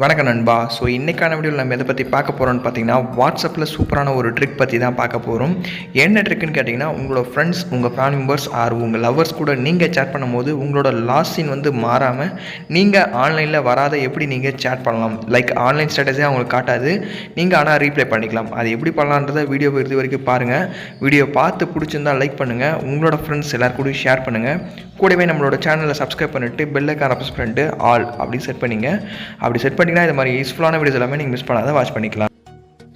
வணக்கம் நண்பா. ஸோ இன்றைக்கான வீடியோவில் நம்ம எதை பற்றி பார்க்க போகிறோம்னு பார்த்தீங்கன்னா, வாட்ஸ்அப்பில் சூப்பரான ஒரு ட்ரிக் பற்றி தான் பார்க்க போகிறோம். என்ன ட்ரிக்குன்னு கேட்டிங்கன்னா, உங்களோட ஃப்ரெண்ட்ஸ், உங்கள் ஃபேமிலி மெம்பர்ஸ் ஆர் உங்கள் லவர்ஸ் கூட நீங்கள் சேட் பண்ணும்போது உங்களோட லாஸ்ட் சீன் வந்து மாறாமல் நீங்கள் ஆன்லைனில் வராத எப்படி நீங்கள் சேட் பண்ணலாம். லைக் ஆன்லைன் ஸ்டேட்டஸே அவங்களுக்கு காட்டாது, நீங்கள் ஆனால் ரீப்ளே பண்ணிக்கலாம். அது எப்படி பண்ணலான்றதை வீடியோ இறுதி வரைக்கும் பாருங்கள். வீடியோ பார்த்து பிடிச்சிருந்தால் லைக் பண்ணுங்கள், உங்களோட ஃப்ரெண்ட்ஸ் எல்லாரும் கூட ஷேர் பண்ணுங்கள். கூடவே நம்மளோட சேனலை சப்ஸ்கிரைப் பண்ணிவிட்டு பெல்லைக்கான ப்ரெஸ் பண்ணிட்டு ஆல் அப்படி செட் பண்ணிங்க. அப்படி செட் பண்ணிங்கன்னா இது மாதிரி யூஸ்ஃபுல்லான வீடியோஸ் எல்லாமே நீங்கள் மிஸ் பண்ணாத வாட்ச் பண்ணிக்கலாம்.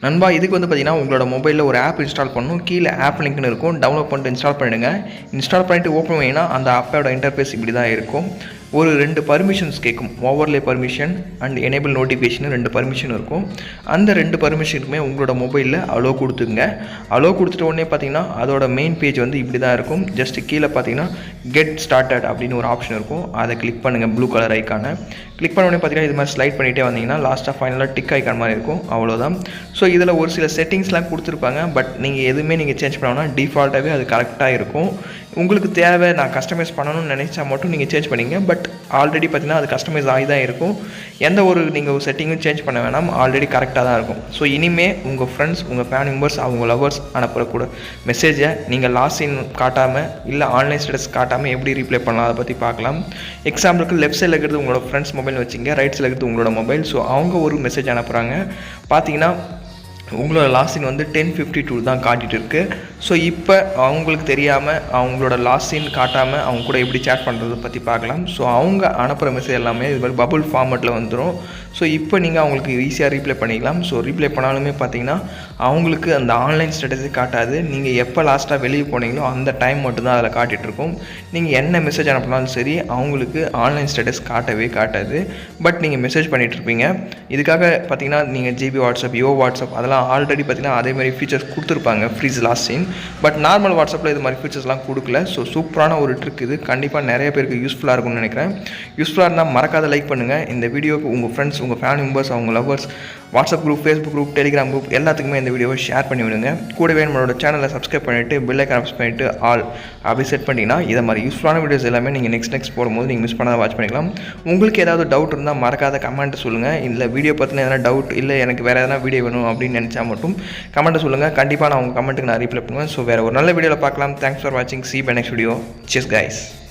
நண்பா, இதுக்கு வந்து பார்த்தீங்கன்னா உங்களோட மொபைலில் ஒரு ஆப் இன்ஸ்டால் பண்ணணும். கீழே ஆப் லிங்க்னு இருக்கும், டவுன்லோட் பண்ணிட்டு இன்ஸ்டால் பண்ணிவிடுங்க. இன்ஸ்டால் பண்ணிவிட்டு ஓப்பன் பண்ணிங்கன்னா அந்த ஆப்போட இன்டர்ஃபேஸ் இப்படி தான் இருக்கும். ஒரு 2 பர்மிஷன்ஸ் கேட்கும், overlay permission and enable notification 2 permission இருக்கும். அந்த 2 பர்மிஷனுக்குமே உங்களோட மொபைலில் அலோ கொடுத்துங்க. அலோ கொடுத்துட்ட உடனே பார்த்தீங்கன்னா அதோட மெயின் பேஜ் வந்து இப்படி தான் இருக்கும். ஜஸ்ட் கீழே பார்த்தீங்கன்னா கெட் ஸ்டார்டட் அப்படின்னு ஒரு ஆப்ஷன் இருக்கும், அதை கிளிக் பண்ணுங்கள். ப்ளூ கலர் ஐக்கானை கிளிக் பண்ண உடனே பார்த்தீங்கன்னா இது மாதிரி ஸ்லைட் பண்ணிகிட்டே வந்தீங்கன்னா லாஸ்ட்டாக ஃபைனலாக டிக் ஐக்கான் மாதிரி இருக்கும். அவ்வளோதான். ஸோ இதில் ஒரு சில செட்டிங்ஸ்லாம் கொடுத்துருப்பாங்க, பட் நீங்கள் எதுவுமே நீங்கள் சேஞ்ச் பண்ணோன்னா டிஃபால்ட்டாகவே அது கரெக்டாக இருக்கும். உங்களுக்கு தேவை நான் கஸ்டமைஸ் பண்ணணும்னு நினச்சா மட்டும் நீங்கள் சேஞ்ச் பண்ணிங்க. பட் ஆல்ரெடி பார்த்தீங்கன்னா அது கஸ்டமைஸ் ஆகி தான் இருக்கும். எந்த ஒரு நீங்கள் செட்டிங்கும் சேஞ்ச் பண்ண வேணாம், ஆல்ரெடி கரெக்டாக தான் இருக்கும். ஸோ இனிமேல் உங்கள் ஃப்ரெண்ட்ஸ், உங்கள் ஃபேமிலி மெம்பர்ஸ், அவங்க லவர்ஸ் அனுப்புறக்கூட மெசேஜை நீங்கள் லாஸ்ட் சீன் காட்டாமல் இல்லை ஆன்லைன் ஸ்டேட்டஸ் காட்டாமல் எப்படி ரீப்ளே பண்ணலாம் அதை பற்றி பார்க்கலாம். எக்ஸாம்பிளுக்கு லெஃப்ட் சைடில் இருக்கிறது உங்களோட ஃப்ரெண்ட்ஸ் மொபைல் வச்சுங்க, ரைட் சைடில் இருக்கிறது உங்களோட மொபைல். ஸோ அவங்க ஒரு மெசேஜ் அனுப்புகிறாங்க, பார்த்தீங்கன்னா உங்களோட லாஸ்ட் சீன் வந்து 10:52 தான் காட்டிகிட்டு இருக்குது. ஸோ இப்போ அவங்களுக்கு தெரியாமல் அவங்களோட லாஸ்ட் சீன் காட்டாமல் அவங்க கூட எப்படி சேட் பண்ணுறதை பற்றி பார்க்கலாம். ஸோ அவங்க அனுப்புகிற மெசேஜ் எல்லாமே இது மாதிரி பபுள் ஃபார்மெட்டில் வந்துடும். ஸோ இப்போ நீங்கள் அவங்களுக்கு ஈஸியாக ரீப்ளே பண்ணிக்கலாம். ஸோ ரீப்ளே பண்ணாலுமே பார்த்தீங்கன்னா அவங்களுக்கு அந்த ஆன்லைன் ஸ்டேட்டஸே காட்டாது. நீங்கள் எப்போ லாஸ்ட்டாக வெளியே போனீங்களோ அந்த டைம் மட்டும்தான் அதில் காட்டிகிட்ருக்கும். நீங்கள் என்ன மெசேஜ் அனுப்பினாலும் சரி அவங்களுக்கு ஆன்லைன் ஸ்டேட்டஸ் காட்டவே காட்டாது. பட் நீங்கள் மெசேஜ் பண்ணிகிட்ருப்பீங்க. இதுக்காக பார்த்தீங்கன்னா நீங்கள் ஜிபி வாட்ஸ்அப், வாட்ஸ்அப் அதெல்லாம் ஆல்ரெடி பார்த்தீங்கன்னா அதேமாதிரி ஃபீச்சர்ஸ் கொடுத்துருப்பாங்க, freeze last seen. But normal வாட்ஸ்அப்பில் இது மாதிரி ஃபீச்சர்ஸ்லாம் கொடுக்கல. ஸோ சூப்பரான ஒரு ட்ரிக் இது, கண்டிப்பாக நிறைய பேருக்கு யூஸ்ஃபுல்லாக இருக்கும்னு நினைக்கிறேன். யூஸ்ஃபுல்லாக இருந்தால் மறக்காத லைக் பண்ணுங்கள். இந்த வீடியோக்கு உங்கள் ஃப்ரெண்ட்ஸ், உங்கள் ஃபேமிலி மெம்பர்ஸ், அவங்க lovers, WhatsApp group, Facebook group, Telegram group எல்லாத்துக்குமே இந்த வீடியோவை ஷேர் பண்ணி விடுங்க. கூடவே நம்மளோட சேனலை சப்ஸ்கிரைப் பண்ணிவிட்டு பெல்லைக்கான ப்ரெஸ் பண்ணிவிட்டு ஆல் அப்படி செட் பண்ணிங்கன்னா இதை மாதிரி யூஸ்ஃபுல்லான வீடியோஸ் எல்லாமே நீங்கள் நெக்ஸ்ட் போடும்போது நீங்கள் மிஸ் பண்ணாத வாட்ச் பண்ணிக்கலாம். உங்களுக்கு ஏதாவது டவுட் இருந்தால் மறக்காத கமெண்ட் சொல்லுங்கள். இல்லை வீடியோ பற்றின எதனா டவுட், இல்லை எனக்கு வேறு எதனா வீடியோ வேணும் அப்படின்னு நினச்சா மட்டும் கமெண்ட்டை சொல்லுங்கள். கண்டிப்பாக நான் உங்கள் கமெண்ட்டுக்கு நான் ரீப்ளை பண்ணுவேன். ஸோ வேறு ஒரு நல்ல வீடியோவில் பார்க்கலாம். தேங்க்ஸ் ஃபார் வாட்சிங். See you by next video. Cheers guys.